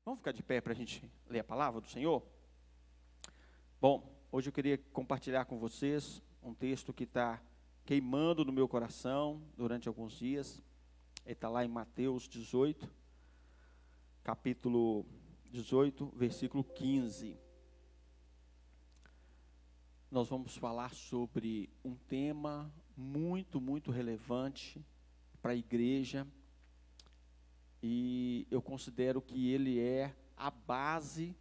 Vamos ficar de pé para a gente ler a palavra do Senhor? Bom, hoje eu queria compartilhar com vocês um texto que está queimando no meu coração durante alguns dias. Ele está lá em Mateus 18, capítulo 18, versículo 15. Nós vamos falar sobre um tema muito relevante para a igreja. E eu considero que ele é a base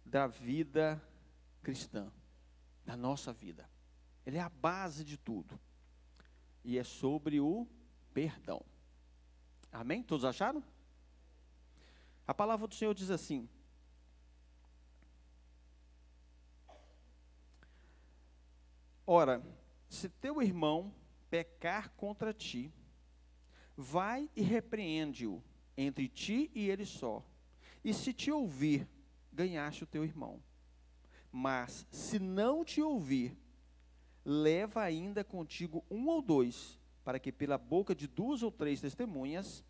da vida cristã, da nossa vida. Ele é a base de tudo. E é sobre o perdão. Amém? Todos acharam? A palavra do Senhor diz assim: ora, se teu irmão pecar contra ti, vai e repreende-o entre ti e ele só. E se te ouvir, ganhaste o teu irmão. Mas se não te ouvir, leva ainda contigo um ou dois, para que pela boca de 2 ou 3 testemunhas,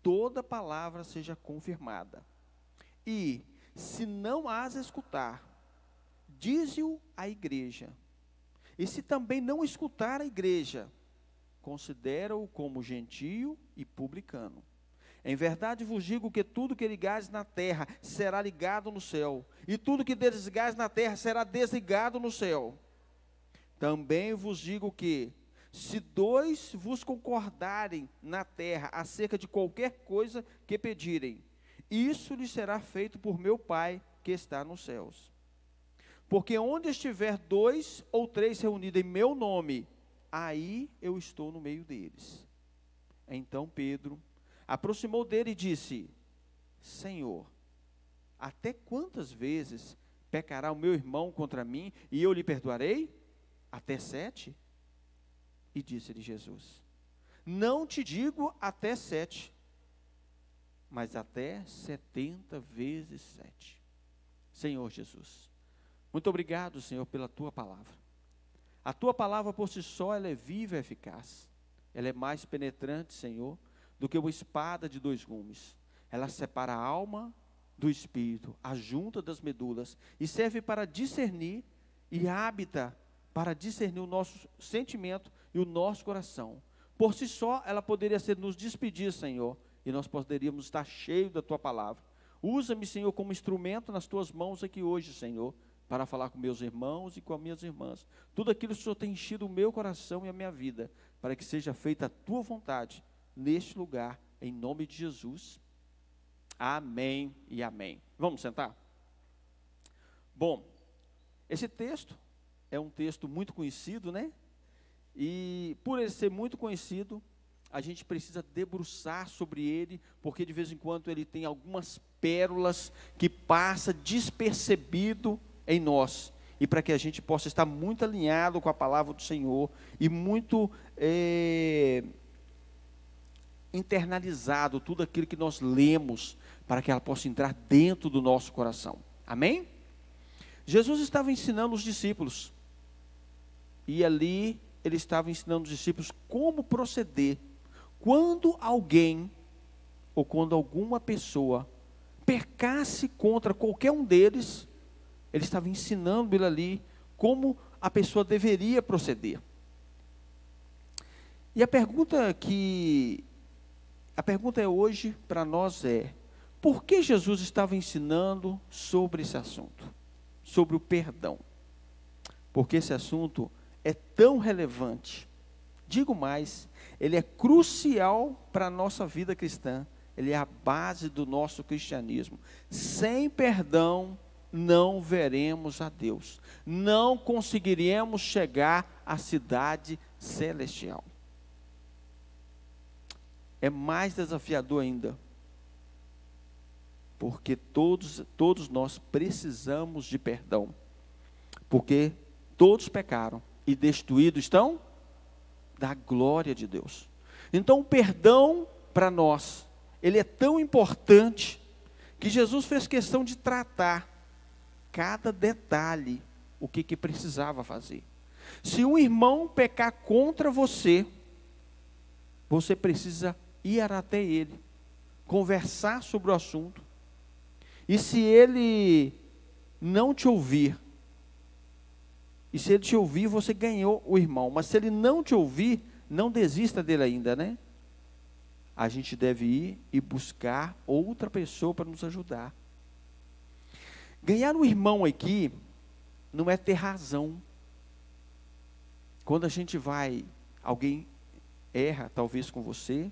toda palavra seja confirmada. E, se não as escutar, dize-o à igreja. E se também não escutar a igreja, considera-o como gentio e publicano. Em verdade vos digo que tudo que ligares na terra será ligado no céu, e tudo que desligares na terra será desligado no céu. Também vos digo que, se 2 vos concordarem na terra acerca de qualquer coisa que pedirem, isso lhes será feito por meu Pai que está nos céus. Porque onde estiver 2 ou 3 reunidos em meu nome, aí eu estou no meio deles. Então Pedro aproximou dele e disse: Senhor, até quantas vezes pecará o meu irmão contra mim e eu lhe perdoarei? Até 7? E disse-lhe Jesus: não te digo até 7, mas até 70 vezes 7. Senhor Jesus, muito obrigado, Senhor, pela tua palavra. A tua palavra por si só, ela é viva e eficaz. Ela é mais penetrante, Senhor, do que uma espada de 2 gumes. Ela separa a alma do espírito, a junta das medulas, e serve para discernir, e habita para discernir o nosso sentimento e o nosso coração. Por si só, ela poderia ser nos despedir, Senhor, e nós poderíamos estar cheios da tua palavra. Usa-me, Senhor, como instrumento nas tuas mãos aqui hoje, Senhor, para falar com meus irmãos e com as minhas irmãs. Tudo aquilo que o Senhor tem enchido o meu coração e a minha vida, para que seja feita a tua vontade neste lugar, em nome de Jesus. Amém e amém. Vamos sentar? Bom, esse texto é um texto muito conhecido, né? E por ele ser muito conhecido, a gente precisa debruçar sobre ele, porque de vez em quando ele tem algumas pérolas que passa despercebido em nós, e para que a gente possa estar muito alinhado com a palavra do Senhor, e muito internalizado tudo aquilo que nós lemos, para que ela possa entrar dentro do nosso coração. Amém? Jesus estava ensinando os discípulos, e ali ele estava ensinando os discípulos como proceder, quando alguém, ou quando alguma pessoa, pecasse contra qualquer um deles. Ele estava ensinando ele ali como a pessoa deveria proceder. E a pergunta é hoje para nós é: por que Jesus estava ensinando sobre esse assunto? Sobre o perdão. Porque esse assunto é tão relevante. Digo mais, ele é crucial para a nossa vida cristã. Ele é a base do nosso cristianismo. Sem perdão, não veremos a Deus, não conseguiremos chegar à cidade celestial. É mais desafiador ainda, porque todos nós precisamos de perdão, porque todos pecaram e destruídos estão da glória de Deus. Então o perdão para nós, ele é tão importante, que Jesus fez questão de tratar cada detalhe, o que precisava fazer. Se um irmão pecar contra você, você precisa ir até ele, conversar sobre o assunto, E se ele não te ouvir, e se ele te ouvir, você ganhou o irmão. Mas se ele não te ouvir, não desista dele ainda, né? A gente deve ir e buscar outra pessoa para nos ajudar. Ganhar um irmão aqui não é ter razão. Quando a gente alguém erra talvez com você,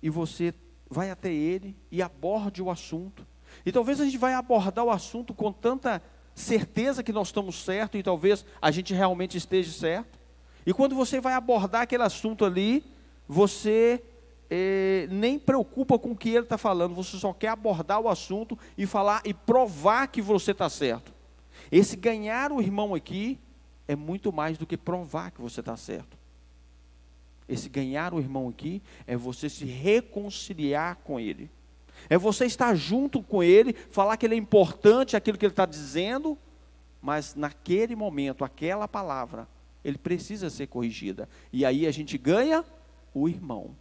e você vai até ele e aborde o assunto. E talvez a gente vai abordar o assunto com tanta certeza que nós estamos certos, e talvez a gente realmente esteja certo. E quando você vai abordar aquele assunto ali, você nem preocupa com o que ele está falando, você só quer abordar o assunto e falar e provar que você está certo. Esse ganhar o irmão aqui é muito mais do que provar que você está certo. Esse ganhar o irmão aqui é você se reconciliar com ele. É você estar junto com ele, falar que ele é importante, aquilo que ele está dizendo, mas naquele momento, aquela palavra, ele precisa ser corrigida. E aí a gente ganha o irmão.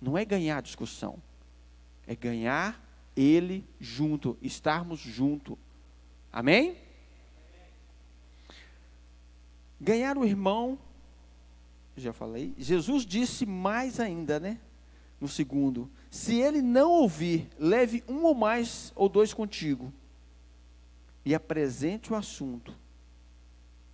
Não é ganhar a discussão, é ganhar ele junto, estarmos junto. Amém? Ganhar o irmão, já falei. Jesus disse mais ainda, né? No segundo, se ele não ouvir, leve um ou mais ou dois contigo, e apresente o assunto,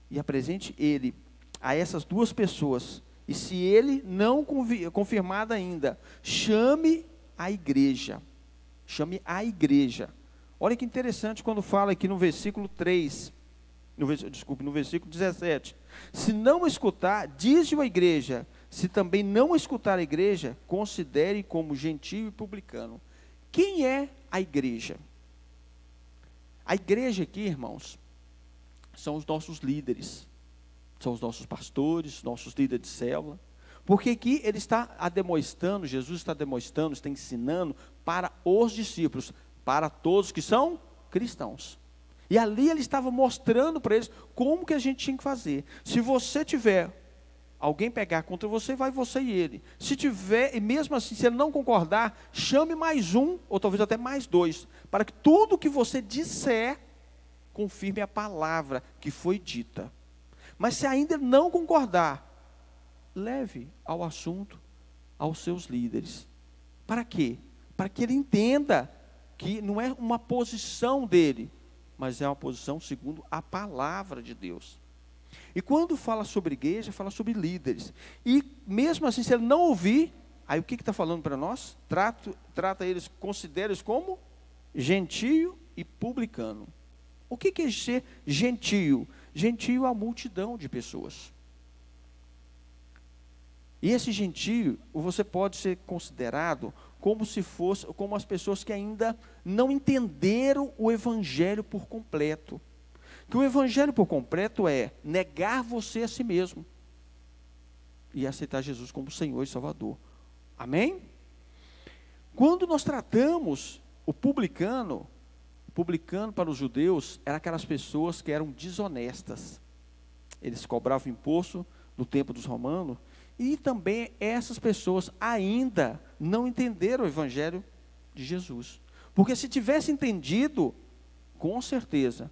e apresente ele a essas duas pessoas, e se ele não confirmado ainda, chame a igreja. Chame a igreja. Olha que interessante quando fala aqui no versículo 3, no versículo 17. Se não escutar, diz-o à igreja. Se também não escutar a igreja, considere como gentio e publicano. Quem é a igreja? A igreja aqui, irmãos, são os nossos líderes. São os nossos pastores, nossos líderes de célula. Porque aqui ele está demonstrando, Jesus está demonstrando, está ensinando para os discípulos, para todos que são cristãos. E ali ele estava mostrando para eles como que a gente tinha que fazer. Se você tiver, alguém pegar contra você, vai você e ele. Se tiver, e mesmo assim, se ele não concordar, chame mais um, ou talvez até mais dois, para que tudo que você disser, confirme a palavra que foi dita. Mas se ainda não concordar, leve ao assunto aos seus líderes. Para quê? Para que ele entenda que não é uma posição dele, mas é uma posição segundo a palavra de Deus. E quando fala sobre igreja, fala sobre líderes. E mesmo assim, se ele não ouvir, aí o que está falando para nós? Trata eles, considera eles como gentio e publicano. O que é ser gentio? Gentio é a multidão de pessoas. E esse gentio, você pode ser considerado como se fosse, como as pessoas que ainda não entenderam o evangelho por completo. Que o evangelho por completo é negar você a si mesmo e aceitar Jesus como Senhor e Salvador. Amém? Quando nós tratamos o publicano para os judeus, eram aquelas pessoas que eram desonestas. Eles cobravam imposto no tempo dos romanos, e também essas pessoas ainda não entenderam o evangelho de Jesus. Porque se tivesse entendido, com certeza,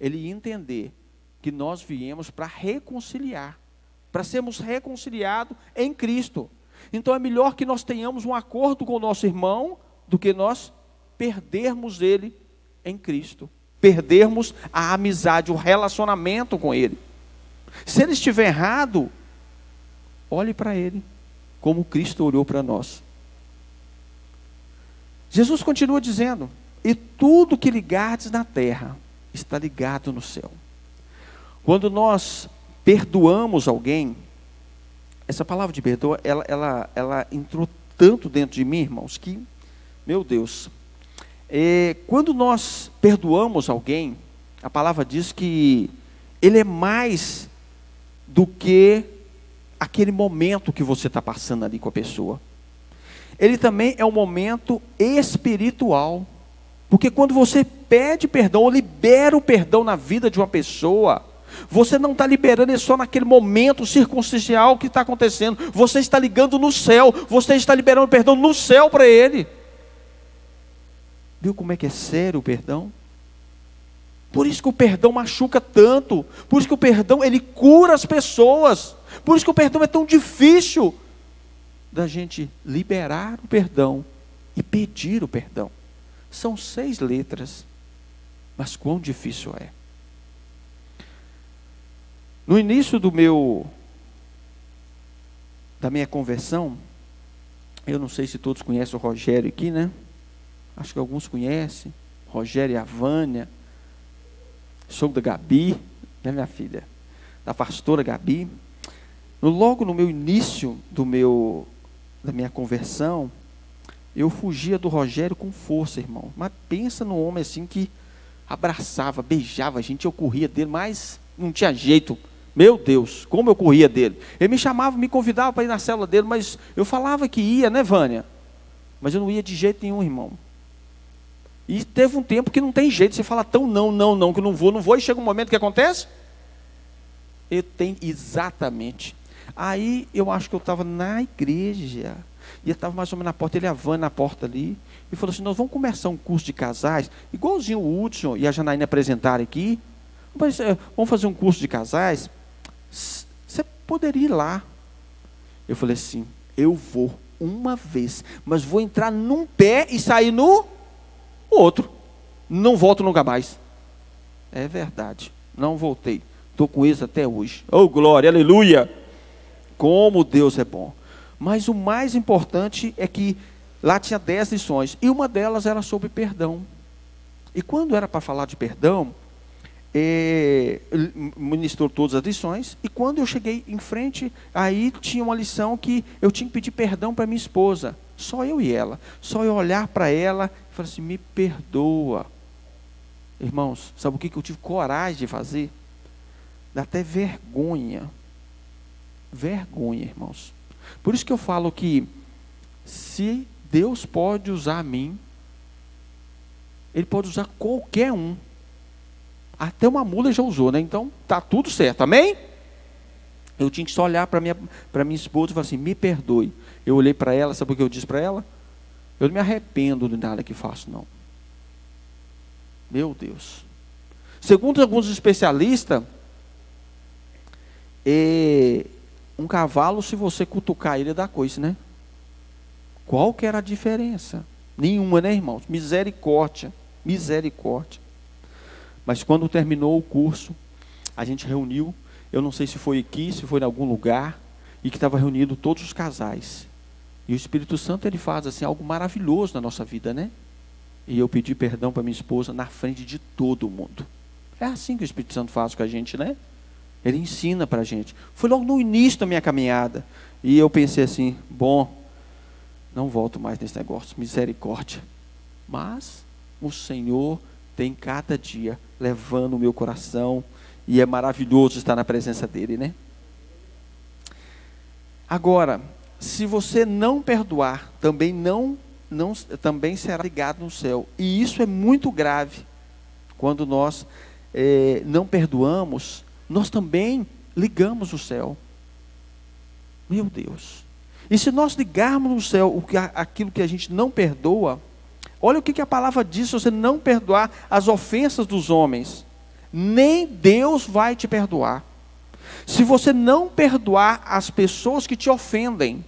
ele ia entender que nós viemos para reconciliar, para sermos reconciliados em Cristo. Então é melhor que nós tenhamos um acordo com o nosso irmão, do que nós perdermos ele em Cristo. Perdermos a amizade, o relacionamento com ele. Se ele estiver errado, olhe para ele, como Cristo olhou para nós. Jesus continua dizendo, e tudo que ligardes na terra, está ligado no céu. Quando nós perdoamos alguém, essa palavra de perdoa, ela entrou tanto dentro de mim, irmãos, que, meu Deus, quando nós perdoamos alguém, a palavra diz que ele é mais do que aquele momento que você está passando ali com a pessoa. Ele também é um momento espiritual. Porque quando você pede perdão, ou libera o perdão na vida de uma pessoa, você não está liberando ele só naquele momento circunstancial que está acontecendo. Você está ligando no céu, você está liberando perdão no céu para ele. Viu como é que é sério o perdão? Por isso que o perdão machuca tanto. Por isso que o perdão, ele cura as pessoas. Por isso que o perdão é tão difícil da gente liberar o perdão e pedir o perdão. São 6 letras, mas quão difícil é. No início da minha conversão, eu não sei se todos conhecem o Rogério aqui, né? Acho que alguns conhecem, Rogério e a Vânia, sou da Gabi, né, minha filha? Da pastora Gabi. Logo no meu início da minha conversão, eu fugia do Rogério com força, irmão. Mas pensa no homem assim que abraçava, beijava a gente, eu corria dele, mas não tinha jeito. Meu Deus, como eu corria dele. Ele me chamava, me convidava para ir na célula dele, mas eu falava que ia, né, Vânia? Mas eu não ia de jeito nenhum, irmão. E teve um tempo que não tem jeito, você fala tão não, que eu não vou, e chega um momento que acontece? Eu tenho, exatamente. Aí eu acho que eu estava na igreja, e eu estava mais ou menos na porta, ele e a Vânia na porta ali, e falou assim, nós vamos começar um curso de casais, igualzinho o Hudson e a Janaína apresentaram aqui, vamos fazer um curso de casais, você poderia ir lá. Eu falei assim, eu vou uma vez, mas vou entrar num pé e sair no outro, não volto nunca mais. É verdade, não voltei, estou com eles até hoje. Oh glória, aleluia, como Deus é bom. Mas o mais importante é que lá tinha 10 lições, e uma delas era sobre perdão. E quando era para falar de perdão, ministrou todas as lições, e quando eu cheguei em frente, aí tinha uma lição que eu tinha que pedir perdão para minha esposa, só eu e ela, só eu olhar para ela e falar assim, me perdoa. Irmãos, sabe o que eu tive coragem de fazer? Dá até vergonha, irmãos. Por isso que eu falo que, se Deus pode usar a mim, Ele pode usar qualquer um. Até uma mula já usou, né? Então, tá tudo certo, amém? Eu tinha que só olhar para minha esposa e falar assim, me perdoe. Eu olhei para ela, sabe o que eu disse para ela? Eu não me arrependo de nada que faço, não. Meu Deus. Segundo alguns especialistas, um cavalo, se você cutucar ele, dá coice, né? Qual que era a diferença? Nenhuma, né, irmãos? Misericórdia. Mas quando terminou o curso, a gente reuniu, eu não sei se foi aqui, se foi em algum lugar, e que estava reunido todos os casais. E o Espírito Santo, ele faz assim, algo maravilhoso na nossa vida, né? E eu pedi perdão para minha esposa na frente de todo mundo. É assim que o Espírito Santo faz com a gente, né? Ele ensina para a gente. Foi logo no início da minha caminhada. E eu pensei assim, bom, não volto mais nesse negócio, misericórdia. Mas o Senhor tem cada dia levando o meu coração, e é maravilhoso estar na presença dele, né? Agora, se você não perdoar, também será ligado no céu, e isso é muito grave. Quando nós não perdoamos, nós também ligamos o céu. Meu Deus. E se nós ligarmos no céu aquilo que a gente não perdoa, olha o que a palavra diz: se você não perdoar as ofensas dos homens, nem Deus vai te perdoar. Se você não perdoar as pessoas que te ofendem,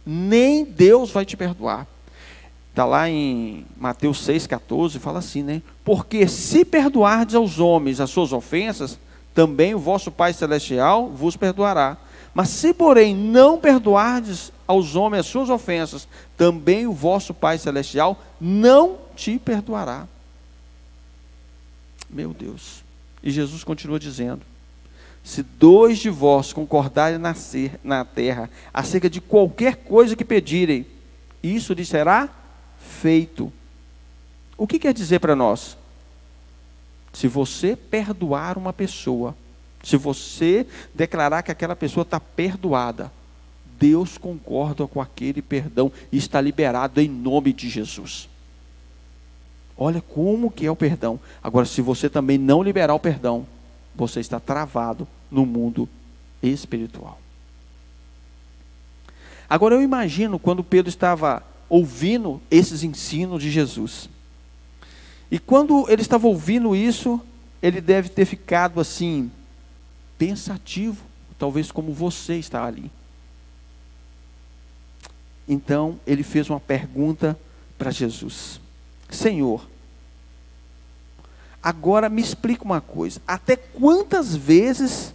nem Deus vai te perdoar. Está lá em Mateus 6,14, fala assim, né? Porque se perdoardes aos homens as suas ofensas, também o vosso Pai Celestial vos perdoará. Mas se, porém, não perdoardes aos homens as suas ofensas, também o vosso Pai Celestial não te perdoará. Meu Deus. E Jesus continua dizendo: se 2 de vós concordarem na terra acerca de qualquer coisa que pedirem, isso lhes será feito. O que quer dizer para nós? Se você perdoar uma pessoa, se você declarar que aquela pessoa está perdoada, Deus concorda com aquele perdão e está liberado em nome de Jesus. Olha como que é o perdão. Agora, se você também não liberar o perdão, você está travado no mundo espiritual. Agora eu imagino quando Pedro estava ouvindo esses ensinos de Jesus. E quando ele estava ouvindo isso, ele deve ter ficado assim, pensativo, talvez como você está ali. Então, ele fez uma pergunta para Jesus: Senhor, agora me explica uma coisa, até quantas vezes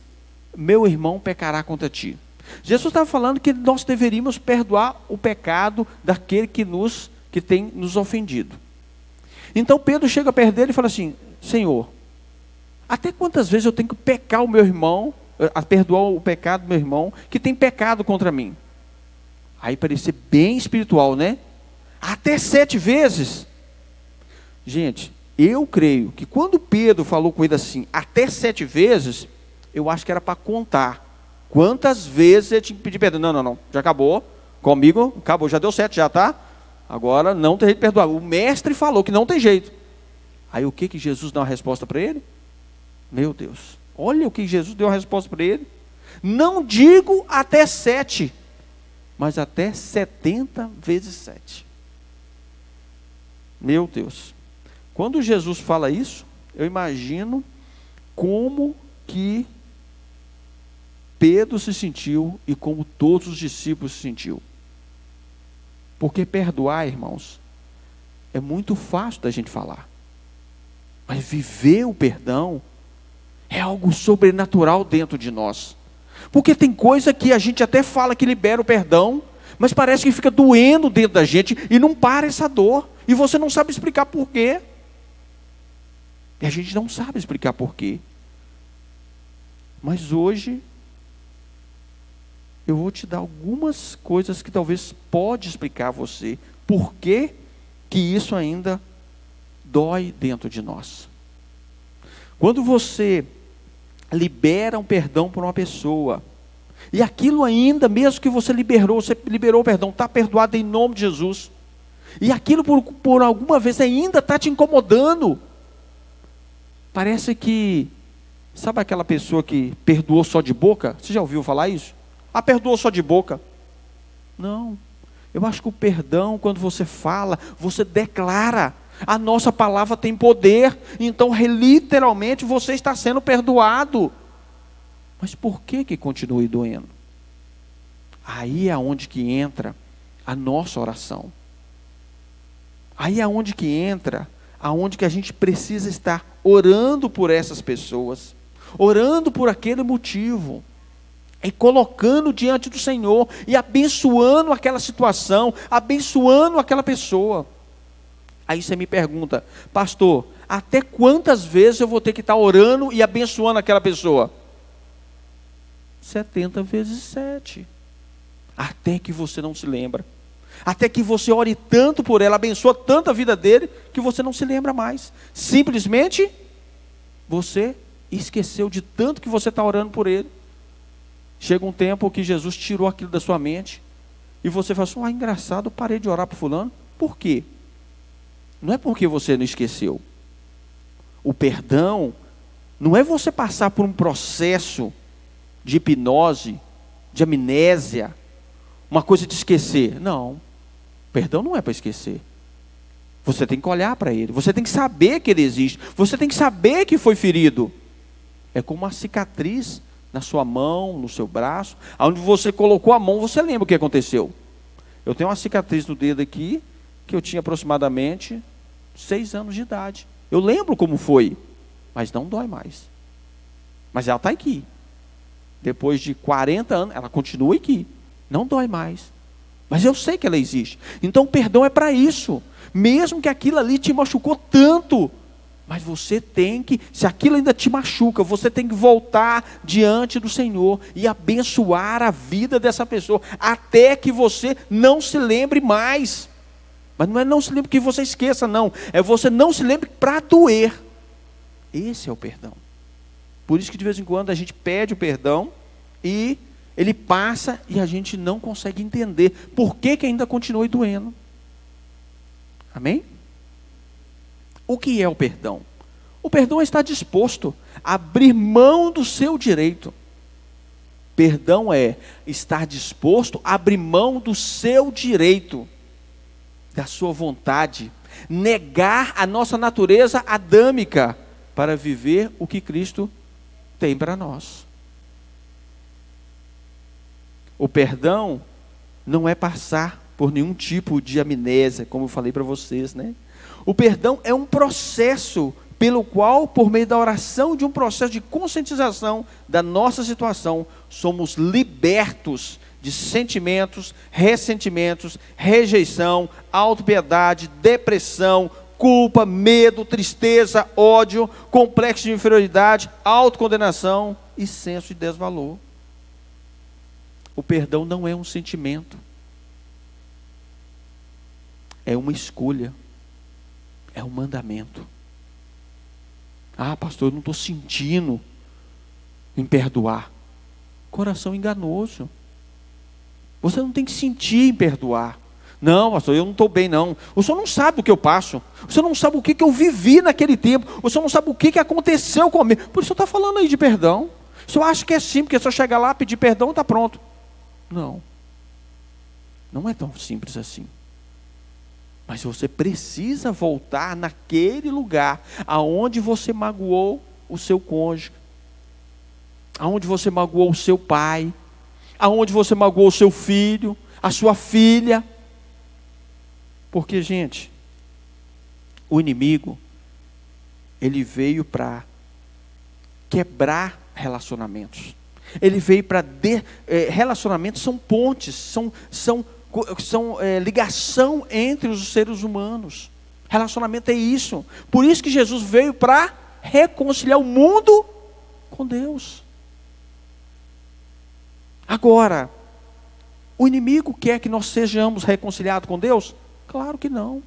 meu irmão pecará contra ti? Jesus estava falando que nós deveríamos perdoar o pecado daquele que tem nos ofendido. Então Pedro chega perto dele e fala assim: Senhor, até quantas vezes eu tenho que pecar o meu irmão, perdoar o pecado do meu irmão que tem pecado contra mim? Aí parece bem espiritual, né? Até 7 vezes. Gente, eu creio que quando Pedro falou com ele assim, até 7 vezes, eu acho que era para contar quantas vezes ele tinha que pedir perdão. Não, já acabou, comigo, acabou, já deu 7 já, tá? Agora não tem jeito de perdoar. O mestre falou que não tem jeito. Aí o que Jesus dá uma resposta para ele? Meu Deus, olha o que Jesus deu uma resposta para ele. Não digo até 7, mas até 70 vezes 7. Meu Deus. Quando Jesus fala isso, eu imagino como que Pedro se sentiu e como todos os discípulos se sentiu. Porque perdoar, irmãos, é muito fácil da gente falar. Mas viver o perdão é algo sobrenatural dentro de nós. Porque tem coisa que a gente até fala que libera o perdão, mas parece que fica doendo dentro da gente e não para essa dor. E você não sabe explicar por quê. E a gente não sabe explicar por quê. Mas hoje eu vou te dar algumas coisas que talvez pode explicar a você por que isso ainda dói dentro de nós. Quando você libera um perdão para uma pessoa, e aquilo ainda, mesmo que você liberou o perdão, está perdoado em nome de Jesus, e aquilo por alguma vez ainda está te incomodando, parece que, sabe aquela pessoa que perdoou só de boca? Você já ouviu falar isso? Perdoou só de boca. Não, eu acho que o perdão, quando você fala, você declara, a nossa palavra tem poder, então literalmente você está sendo perdoado. Mas por que continue doendo? Aí é onde que entra a nossa oração. Aí é onde que entra, aonde que a gente precisa estar orando por essas pessoas, orando por aquele motivo, e colocando diante do Senhor, e abençoando aquela situação, abençoando aquela pessoa. Aí você me pergunta: pastor, até quantas vezes eu vou ter que estar orando e abençoando aquela pessoa? 70 vezes 7. Até que você não se lembra. Até que você ore tanto por ela, abençoa tanto a vida dele, que você não se lembra mais. Simplesmente, você esqueceu de tanto que você está orando por ele. Chega um tempo que Jesus tirou aquilo da sua mente, e você fala assim: engraçado, eu parei de orar por fulano. Por quê? Não é porque você não esqueceu. O perdão não é você passar por um processo de hipnose, de amnésia, uma coisa de esquecer. Não, perdão não é para esquecer. Você tem que olhar para ele, você tem que saber que ele existe, você tem que saber que foi ferido. É como uma cicatriz na sua mão, no seu braço, onde você colocou a mão, você lembra o que aconteceu. Eu tenho uma cicatriz no dedo aqui, que eu tinha aproximadamente 6 anos de idade. Eu lembro como foi, mas não dói mais. Mas ela está aqui. Depois de 40 anos, ela continua aqui. Não dói mais. Mas eu sei que ela existe. Então o perdão é para isso. Mesmo que aquilo ali te machucou tanto, mas você tem que, se aquilo ainda te machuca, você tem que voltar diante do Senhor e abençoar a vida dessa pessoa, até que você não se lembre mais. Mas não é não se lembre que você esqueça, não. É você não se lembre para doer. Esse é o perdão. Por isso que de vez em quando a gente pede o perdão e ele passa e a gente não consegue entender por que ainda continua doendo. Amém? O que é o perdão? O perdão é estar disposto a abrir mão do seu direito. Perdão é estar disposto a abrir mão do seu direito. da sua vontade, negar a nossa natureza adâmica para viver o que Cristo tem para nós. O perdão não é passar por nenhum tipo de amnésia, como eu falei para vocês, né? O perdão é um processo pelo qual, por meio da oração, de um processo de conscientização da nossa situação, somos libertos de sentimentos, ressentimentos, rejeição, autopiedade, depressão, culpa, medo, tristeza, ódio, complexo de inferioridade, autocondenação e senso de desvalor. O perdão não é um sentimento, é uma escolha, é um mandamento. Ah, pastor, eu não estou sentindo em perdoar. Coração enganoso. Você não tem que sentir em perdoar. Não, pastor, eu não estou bem não. O senhor não sabe o que eu passo. O senhor não sabe o que eu vivi naquele tempo. O senhor não sabe o que aconteceu comigo. Por isso o senhor está falando aí de perdão. O senhor acha que é simples, porque se eu chegar lá, pedir perdão, está pronto. Não. Não é tão simples assim. Mas você precisa voltar naquele lugar aonde você magoou o seu cônjuge, aonde você magoou o seu pai, aonde você magoou o seu filho, a sua filha. Porque, gente, o inimigo, ele veio para quebrar relacionamentos. Ele veio para... relacionamentos são pontes, são ligação entre os seres humanos. Relacionamento é isso. Por isso que Jesus veio para reconciliar o mundo com Deus. Agora, o inimigo quer que nós sejamos reconciliados com Deus? Claro que não.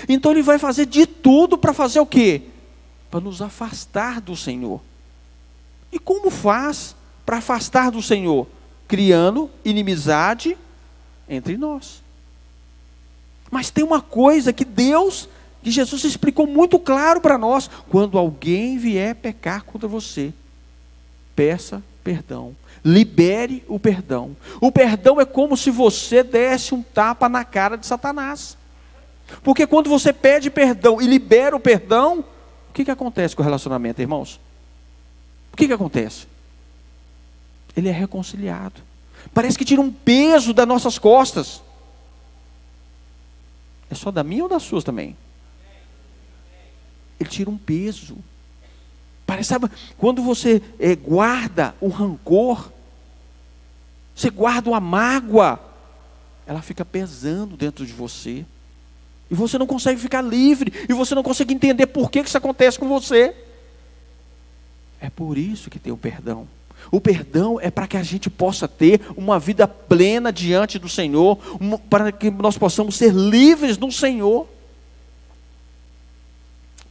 Então ele vai fazer de tudo para fazer o quê? Para nos afastar do Senhor. E como faz para afastar do Senhor? Criando inimizade entre nós. Mas tem uma coisa que Jesus explicou muito claro para nós: quando alguém vier pecar contra você, peça perdão, libere o perdão. O perdão é como se você desse um tapa na cara de Satanás, porque quando você pede perdão e libera o perdão, o que acontece com o relacionamento, irmãos? O que acontece? Ele é reconciliado. Parece que tira um peso das nossas costas. É só da minha ou das suas também? Ele tira um peso. Parece, sabe, quando você guarda o rancor, você guarda uma mágoa, ela fica pesando dentro de você. E você não consegue ficar livre. E você não consegue entender por que isso acontece com você. É por isso que tem o perdão. O perdão é para que a gente possa ter uma vida plena diante do Senhor, para que nós possamos ser livres no Senhor.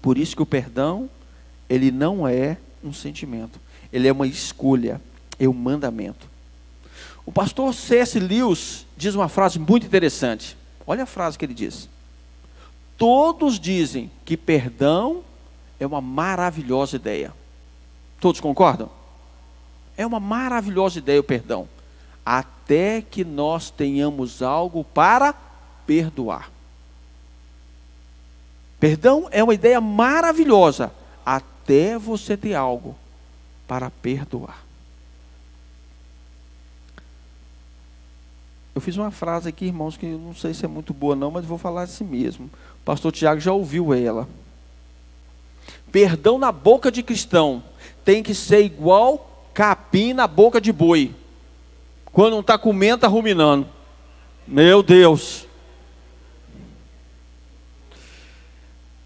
Por isso que o perdão, ele não é um sentimento, ele é uma escolha, é um mandamento. O pastor C.S. Lewis diz uma frase muito interessante. Olha a frase que ele diz: todos dizem que perdão é uma maravilhosa ideia. Todos concordam? É uma maravilhosa ideia o perdão, até que nós tenhamos algo para perdoar. Perdão é uma ideia maravilhosa, até você ter algo para perdoar. Eu fiz uma frase aqui, irmãos, que eu não sei se é muito boa não, mas vou falar assim mesmo. O pastor Tiago já ouviu ela. Perdão na boca de cristão tem que ser igual capim na boca de boi. Quando não está comendo, está ruminando. Meu Deus.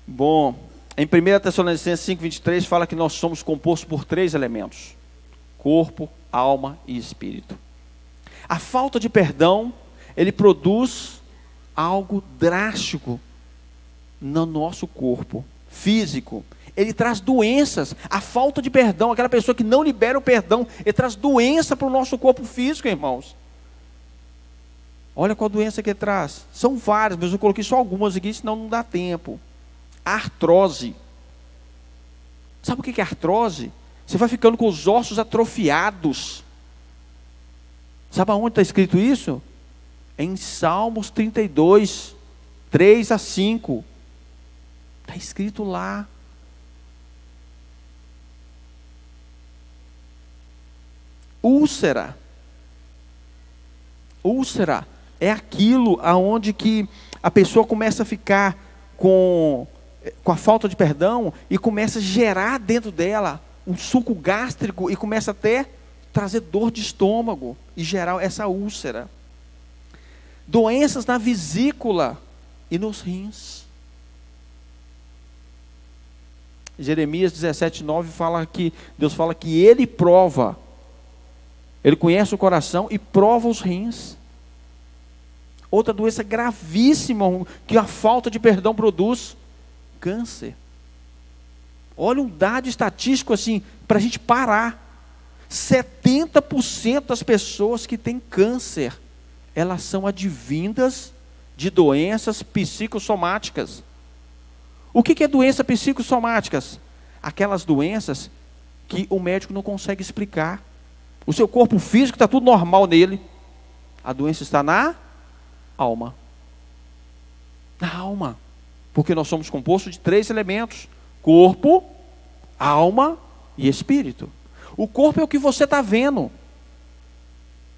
Bom, em 1 Tessalonicenses 5:23 fala que nós somos compostos por 3 elementos: corpo, alma e espírito. A falta de perdão, ele produz algo drástico no nosso corpo físico. Ele traz doenças. A falta de perdão, aquela pessoa que não libera o perdão, ele traz doença para o nosso corpo físico, irmãos. Olha qual doença que ele traz. São várias, mas eu coloquei só algumas aqui, senão não dá tempo. Artrose. Sabe o que é artrose? Você vai ficando com os ossos atrofiados. Sabe aonde está escrito isso? Em Salmos 32. 3 a 5. Está escrito lá. Úlcera. Úlcera é aquilo aonde que a pessoa começa a ficar com a falta de perdão e começa a gerar dentro dela um suco gástrico e começa até trazer dor de estômago e gerar essa úlcera. Doenças na vesícula e nos rins. Jeremias 17:9 fala que Deus fala que Ele prova, Ele conhece o coração e prova os rins. Outra doença gravíssima que a falta de perdão produz: câncer. Olha um dado estatístico assim, para a gente parar. 70% das pessoas que têm câncer, elas são advindas de doenças psicossomáticas. O que é doença psicossomáticas? Aquelas doenças que o médico não consegue explicar. O seu corpo físico está tudo normal nele. A doença está na alma. Na alma. Porque nós somos compostos de 3 elementos: corpo, alma e espírito. O corpo é o que você está vendo.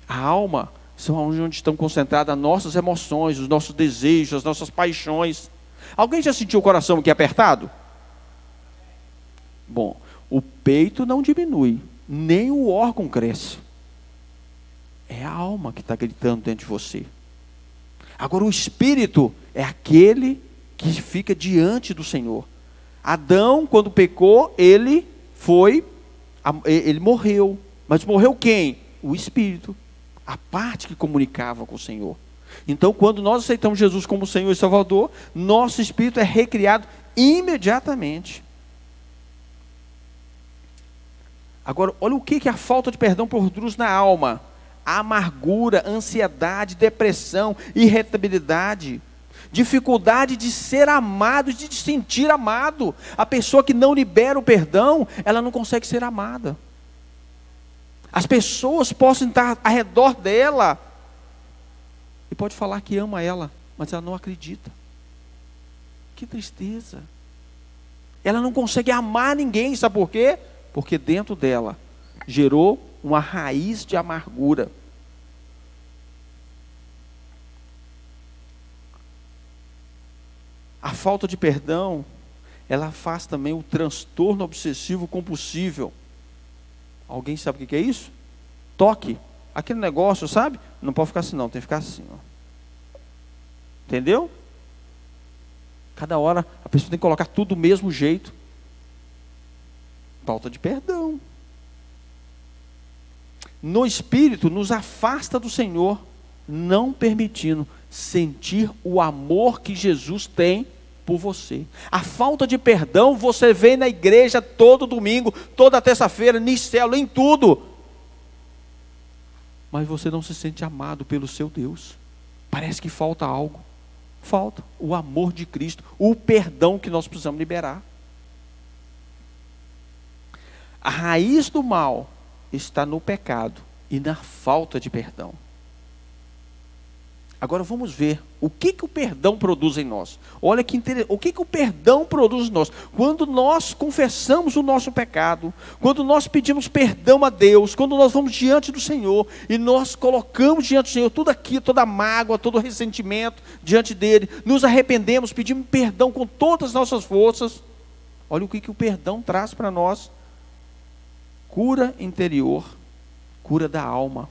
A alma são onde estão concentradas as nossas emoções, os nossos desejos, as nossas paixões. Alguém já sentiu o coração aqui apertado? Bom, o peito não diminui, nem o órgão cresce. É a alma que está gritando dentro de você. Agora o espírito é aquele que fica diante do Senhor. Adão, quando pecou, ele morreu. Mas morreu quem? O espírito. A parte que comunicava com o Senhor. Então, quando nós aceitamos Jesus como Senhor e Salvador, nosso espírito é recriado imediatamente. Agora, olha o que a falta de perdão produz na alma: amargura, ansiedade, depressão, irritabilidade, dificuldade de ser amado, de se sentir amado. A pessoa que não libera o perdão, ela não consegue ser amada. As pessoas possam estar ao redor dela e pode falar que ama ela, mas ela não acredita. Que tristeza. Ela não consegue amar ninguém, sabe por quê? Porque dentro dela gerou uma raiz de amargura. A falta de perdão, ela faz também o transtorno obsessivo compulsivo. Alguém sabe o que é isso? Toque. Aquele negócio, sabe? Não pode ficar assim não, tem que ficar assim. Ó. Entendeu? Cada hora a pessoa tem que colocar tudo do mesmo jeito. Falta de perdão. No espírito, nos afasta do Senhor, não permitindo sentir o amor que Jesus tem por você. A falta de perdão, você vem na igreja todo domingo, toda terça-feira, em célula, em tudo. Mas você não se sente amado pelo seu Deus. Parece que falta algo. Falta o amor de Cristo, o perdão que nós precisamos liberar. A raiz do mal está no pecado e na falta de perdão. Agora vamos ver o que o perdão produz em nós. Olha que interessante, o que o perdão produz em nós. Quando nós confessamos o nosso pecado, quando nós pedimos perdão a Deus, quando nós vamos diante do Senhor e nós colocamos diante do Senhor tudo aquilo, toda mágoa, todo ressentimento diante dele, nos arrependemos, pedimos perdão com todas as nossas forças. Olha o que o perdão traz para nós. Cura interior, cura da alma.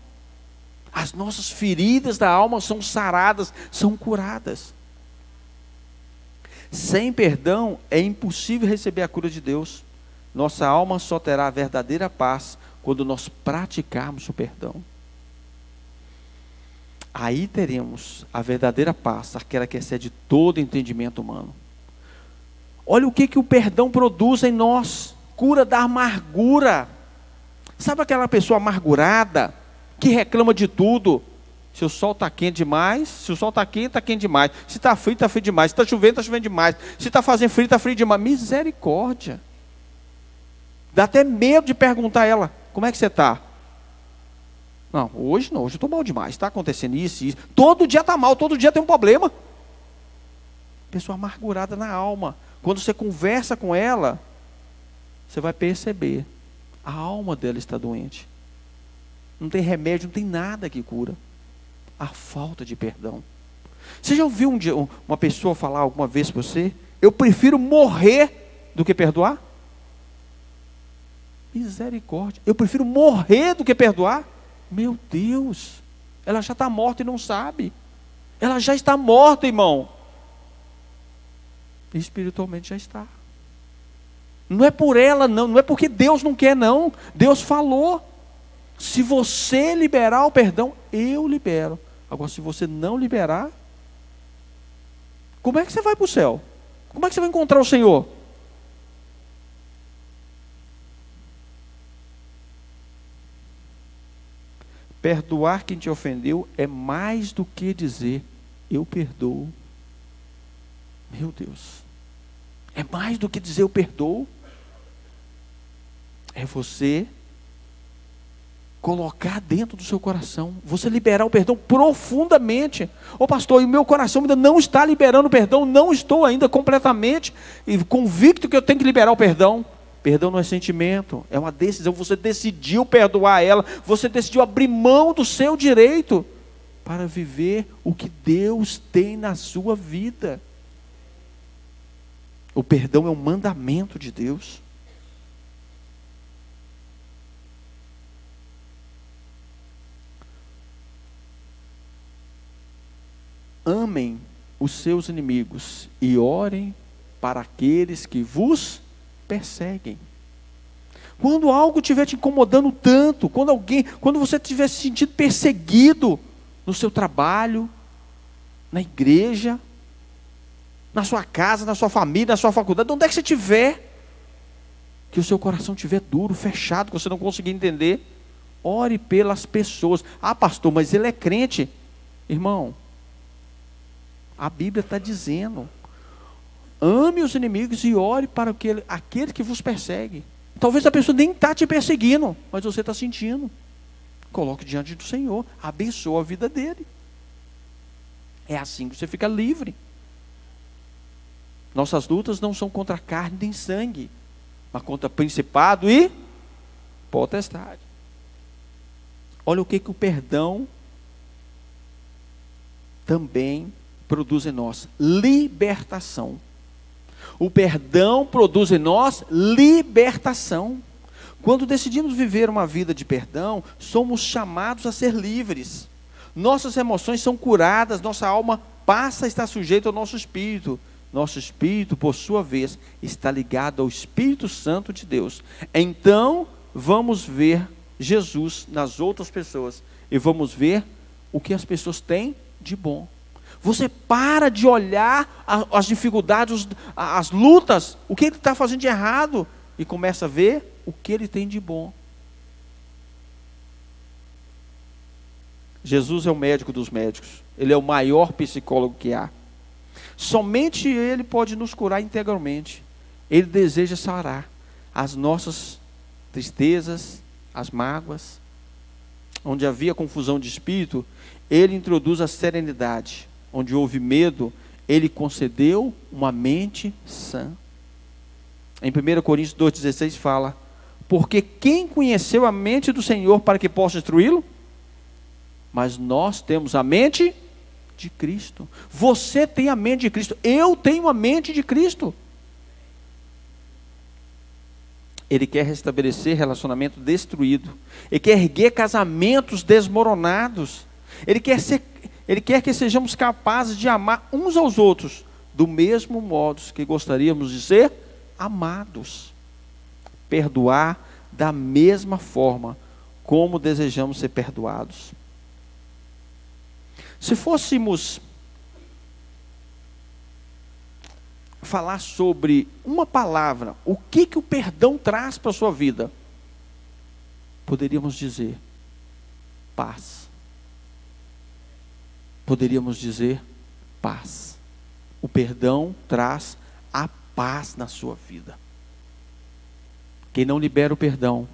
As nossas feridas da alma são saradas, são curadas. Sem perdão é impossível receber a cura de Deus. Nossa alma só terá a verdadeira paz quando nós praticarmos o perdão. Aí teremos a verdadeira paz, aquela que excede todo entendimento humano. Olha o que o perdão produz em nós. Cura da amargura. Sabe aquela pessoa amargurada, que reclama de tudo? Se o sol está quente demais, se o sol está quente demais. Se está frio demais. Se está chovendo demais. Se está fazendo frio, está frio demais. Misericórdia. Dá até medo de perguntar a ela: como é que você está? Não, hoje eu estou mal demais. Está acontecendo isso e isso. Todo dia está mal, todo dia tem um problema. Pessoa amargurada na alma. Quando você conversa com ela, você vai perceber, a alma dela está doente. Não tem remédio, não tem nada que cura. A falta de perdão. Você já ouviu uma pessoa falar alguma vez para você: eu prefiro morrer do que perdoar? Misericórdia. Eu prefiro morrer do que perdoar? Meu Deus. Ela já está morta e não sabe. Ela já está morta, irmão. Espiritualmente já está. Não é por ela, não é porque Deus não quer, não. Deus falou. Se você liberar o perdão, eu libero. Agora, se você não liberar, como é que você vai para o céu? Como é que você vai encontrar o Senhor? Perdoar quem te ofendeu é mais do que dizer, eu perdoo. Meu Deus. É mais do que dizer, eu perdoo. É você colocar dentro do seu coração, você liberar o perdão profundamente. Ô pastor, e o meu coração ainda não está liberando o perdão, não estou ainda completamente convicto que eu tenho que liberar o perdão. Perdão não é sentimento, é uma decisão. Você decidiu perdoar ela, você decidiu abrir mão do seu direito para viver o que Deus tem na sua vida. O perdão é um mandamento de Deus. Amem os seus inimigos e orem para aqueles que vos perseguem. Quando algo estiver te incomodando tanto, quando você estiver se sentindo perseguido no seu trabalho, na igreja, na sua casa, na sua família, na sua faculdade, onde é que você estiver, que o seu coração estiver duro, fechado, que você não conseguir entender, ore pelas pessoas. Ah, pastor, mas ele é crente. Irmão, a Bíblia está dizendo, ame os inimigos e ore para aquele que vos persegue. Talvez a pessoa nem está te perseguindo, mas você está sentindo. Coloque diante do Senhor, abençoa a vida dele. É assim que você fica livre. Nossas lutas não são contra carne nem sangue, mas contra principado e potestade. Olha o que o perdão também produz em nós: libertação. O perdão produz em nós libertação. Quando decidimos viver uma vida de perdão, somos chamados a ser livres. Nossas emoções são curadas, nossa alma passa a estar sujeita ao nosso espírito. Nosso espírito, por sua vez, está ligado ao Espírito Santo de Deus. Então, vamos ver Jesus nas outras pessoas e vamos ver o que as pessoas têm de bom. Você para de olhar as dificuldades, as lutas, o que ele está fazendo de errado, e começa a ver o que ele tem de bom. Jesus é o médico dos médicos, ele é o maior psicólogo que há. Somente ele pode nos curar integralmente. Ele deseja sarar as nossas tristezas, as mágoas. Onde havia confusão de espírito, ele introduz a serenidade. Onde houve medo, ele concedeu uma mente sã. Em 1 Coríntios 2,16 fala: porque quem conheceu a mente do Senhor para que possa instruí-lo? Mas nós temos a mente de Cristo. Você tem a mente de Cristo. Eu tenho a mente de Cristo. Ele quer restabelecer relacionamento destruído. Ele quer erguer casamentos desmoronados. Ele quer que sejamos capazes de amar uns aos outros do mesmo modo que gostaríamos de ser amados. Perdoar da mesma forma como desejamos ser perdoados. Se fôssemos falar sobre uma palavra, o que o perdão traz para a sua vida, poderíamos dizer paz. Poderíamos dizer paz. O perdão traz a paz na sua vida. Quem não libera o perdão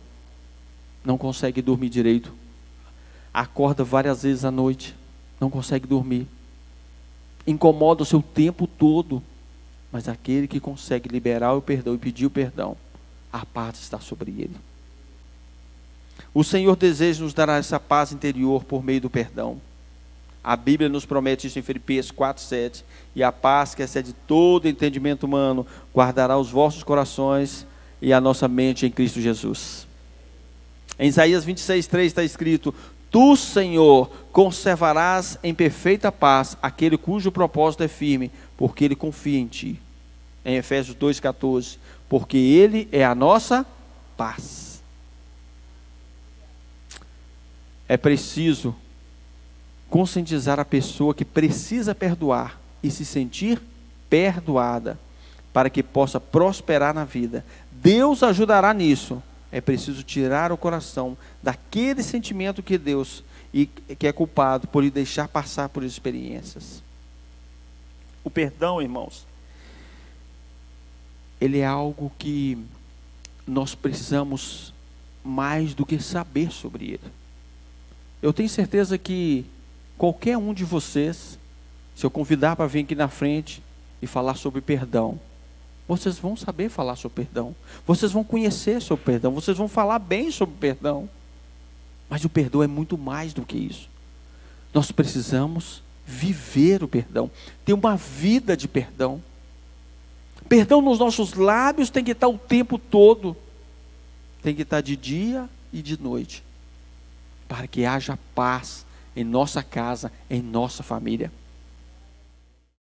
não consegue dormir direito. Acorda várias vezes à noite, não consegue dormir. Incomoda o seu tempo todo. Mas aquele que consegue liberar o perdão e pedir o perdão, a paz está sobre ele. O Senhor deseja nos dar essa paz interior por meio do perdão. A Bíblia nos promete isso em Filipenses 4:7. E a paz que excede todo entendimento humano guardará os vossos corações e a nossa mente em Cristo Jesus. Em Isaías 26:3 está escrito: Tu, Senhor, conservarás em perfeita paz aquele cujo propósito é firme, porque ele confia em ti. Em Efésios 2:14, porque ele é a nossa paz. É preciso conscientizar a pessoa que precisa perdoar e se sentir perdoada, para que possa prosperar na vida. Deus ajudará nisso. É preciso tirar o coração daquele sentimento que Deus e que é culpado por lhe deixar passar por experiências. O perdão, irmãos, ele é algo que nós precisamos mais do que saber sobre ele. Eu tenho certeza que qualquer um de vocês, se eu convidar para vir aqui na frente e falar sobre perdão, vocês vão saber falar sobre perdão, vocês vão conhecer sobre perdão, vocês vão falar bem sobre perdão. Mas o perdão é muito mais do que isso. Nós precisamos viver o perdão, ter uma vida de perdão. Perdão nos nossos lábios tem que estar o tempo todo, tem que estar de dia e de noite, para que haja paz em nossa casa, em nossa família.